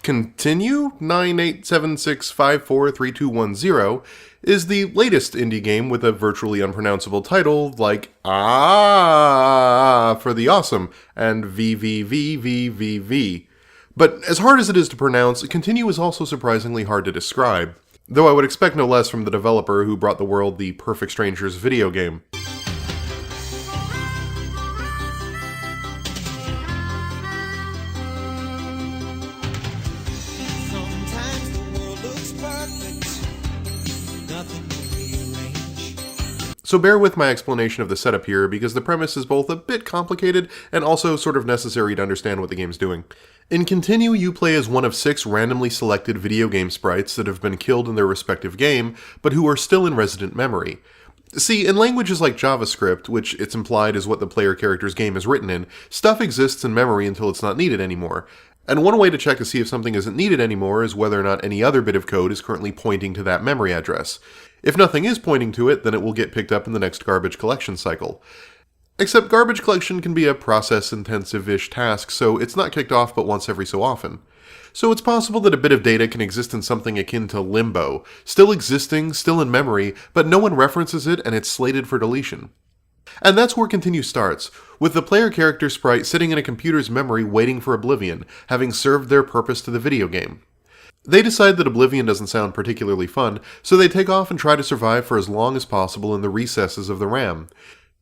Continue 9876543210 is the latest indie game with a virtually unpronounceable title like for the awesome and VVVVVV. But as hard as it is to pronounce, Continue is also surprisingly hard to describe, though I would expect no less from the developer who brought the world the Perfect Strangers video game. So bear with my explanation of the setup here, because the premise is both a bit complicated and also sort of necessary to understand what the game's doing. In Continue, you play as one of 6 randomly selected video game sprites that have been killed in their respective game, but who are still in resident memory. See, in languages like JavaScript, which it's implied is what the player character's game is written in, stuff exists in memory until it's not needed anymore. And one way to check to see if something isn't needed anymore is whether or not any other bit of code is currently pointing to that memory address. If nothing is pointing to it, then it will get picked up in the next garbage collection cycle. Except garbage collection can be a process-intensive-ish task, so it's not kicked off but once every so often. So it's possible that a bit of data can exist in something akin to limbo, still existing, still in memory, but no one references it and it's slated for deletion. And that's where Continue starts, with the player character sprite sitting in a computer's memory waiting for oblivion, having served their purpose to the video game. They decide that oblivion doesn't sound particularly fun, so they take off and try to survive for as long as possible in the recesses of the RAM.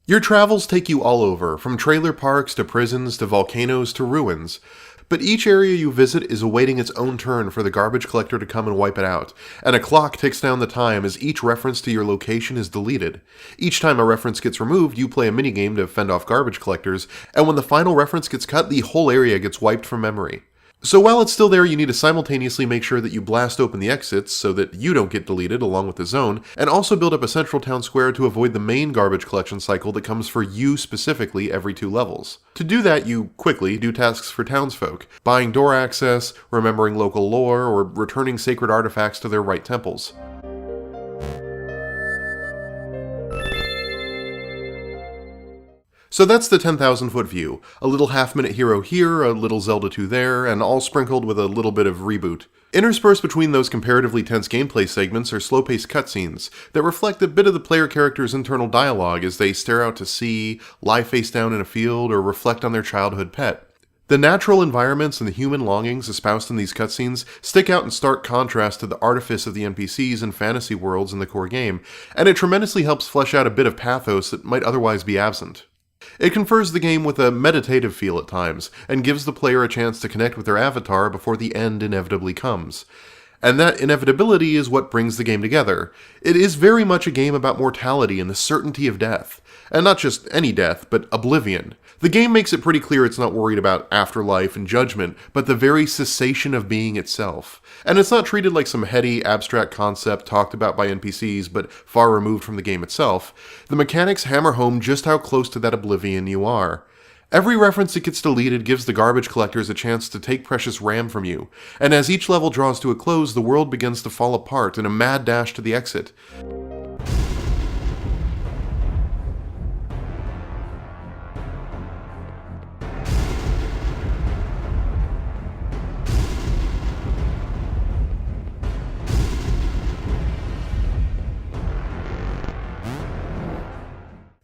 Your travels take you all over, from trailer parks to prisons to volcanoes to ruins. But each area you visit is awaiting its own turn for the garbage collector to come and wipe it out, and a clock ticks down the time as each reference to your location is deleted. Each time a reference gets removed, you play a minigame to fend off garbage collectors, and when the final reference gets cut, the whole area gets wiped from memory. So while it's still there, you need to simultaneously make sure that you blast open the exits so that you don't get deleted along with the zone, and also build up a central town square to avoid the main garbage collection cycle that comes for you specifically every 2 levels. To do that, you quickly do tasks for townsfolk, buying door access, remembering local lore, or returning sacred artifacts to their right temples. So that's the 10,000-foot view. A little half-minute hero here, a little Zelda 2 there, and all sprinkled with a little bit of reboot. Interspersed between those comparatively tense gameplay segments are slow-paced cutscenes that reflect a bit of the player character's internal dialogue as they stare out to sea, lie face down in a field, or reflect on their childhood pet. The natural environments and the human longings espoused in these cutscenes stick out in stark contrast to the artifice of the NPCs and fantasy worlds in the core game, and it tremendously helps flesh out a bit of pathos that might otherwise be absent. It confers the game with a meditative feel at times, and gives the player a chance to connect with their avatar before the end inevitably comes. And that inevitability is what brings the game together. It is very much a game about mortality and the certainty of death. And not just any death, but oblivion. The game makes it pretty clear it's not worried about afterlife and judgment, but the very cessation of being itself. And it's not treated like some heady, abstract concept talked about by NPCs, but far removed from the game itself. The mechanics hammer home just how close to that oblivion you are. Every reference that gets deleted gives the garbage collectors a chance to take precious RAM from you, and as each level draws to a close, the world begins to fall apart in a mad dash to the exit.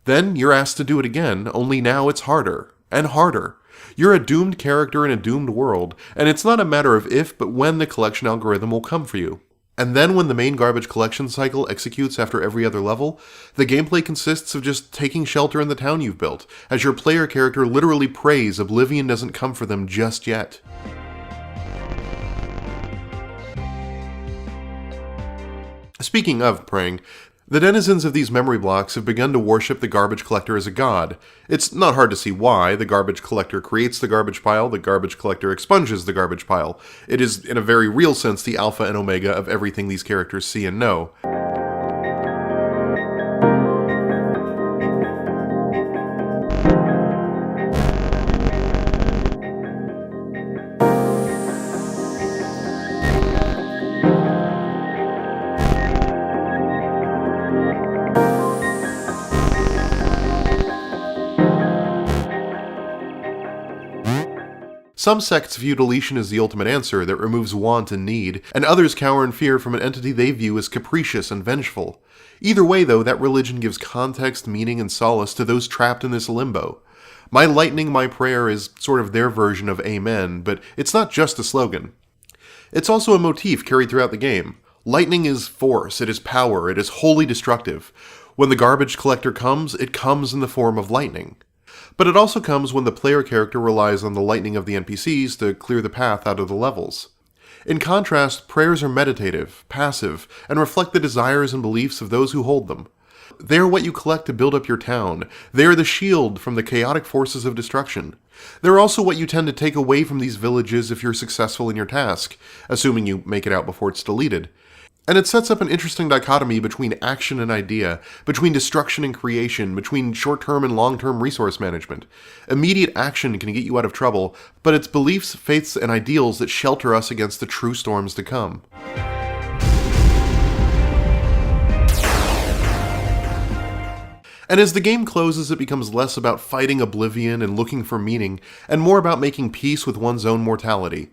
Then you're asked to do it again, only now it's harder, and harder. You're a doomed character in a doomed world, and it's not a matter of if, but when the collection algorithm will come for you. And then when the main garbage collection cycle executes after every other level, the gameplay consists of just taking shelter in the town you've built, as your player character literally prays oblivion doesn't come for them just yet. Speaking of praying, the denizens of these memory blocks have begun to worship the garbage collector as a god. It's not hard to see why. The garbage collector creates the garbage pile, the garbage collector expunges the garbage pile. It is, in a very real sense, the alpha and omega of everything these characters see and know. Some sects view deletion as the ultimate answer that removes want and need, and others cower in fear from an entity they view as capricious and vengeful. Either way, though, that religion gives context, meaning, and solace to those trapped in this limbo. My lightning, my prayer is sort of their version of amen, but it's not just a slogan. It's also a motif carried throughout the game. Lightning is force, it is power, it is wholly destructive. When the garbage collector comes, it comes in the form of lightning. But it also comes when the player character relies on the lightning of the NPCs to clear the path out of the levels. In contrast, prayers are meditative, passive, and reflect the desires and beliefs of those who hold them. They are what you collect to build up your town. They are the shield from the chaotic forces of destruction. They're also what you tend to take away from these villages if you're successful in your task, assuming you make it out before it's deleted. And it sets up an interesting dichotomy between action and idea, between destruction and creation, between short-term and long-term resource management. Immediate action can get you out of trouble, but it's beliefs, faiths, and ideals that shelter us against the true storms to come. And as the game closes, it becomes less about fighting oblivion and looking for meaning, and more about making peace with one's own mortality.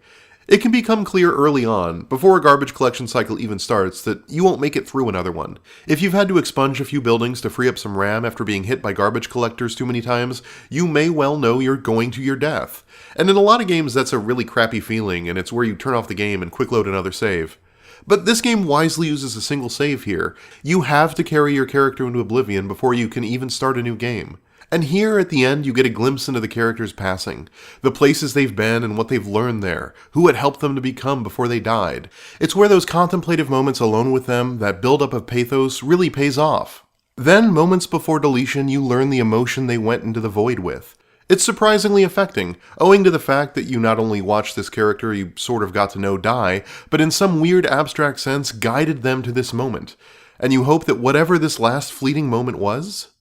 It can become clear early on, before a garbage collection cycle even starts, that you won't make it through another one. If you've had to expunge a few buildings to free up some RAM after being hit by garbage collectors too many times, you may well know you're going to your death. And in a lot of games that's a really crappy feeling, and it's where you turn off the game and quick load another save. But this game wisely uses a single save here. You have to carry your character into oblivion before you can even start a new game. And here, at the end, you get a glimpse into the character's passing, the places they've been and what they've learned there, who had helped them to become before they died. It's where those contemplative moments alone with them, that buildup of pathos, really pays off. Then, moments before deletion, you learn the emotion they went into the void with. It's surprisingly affecting, owing to the fact that you not only watched this character you sort of got to know die, but in some weird abstract sense guided them to this moment. And you hope that whatever this last fleeting moment was,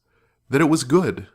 that it was good.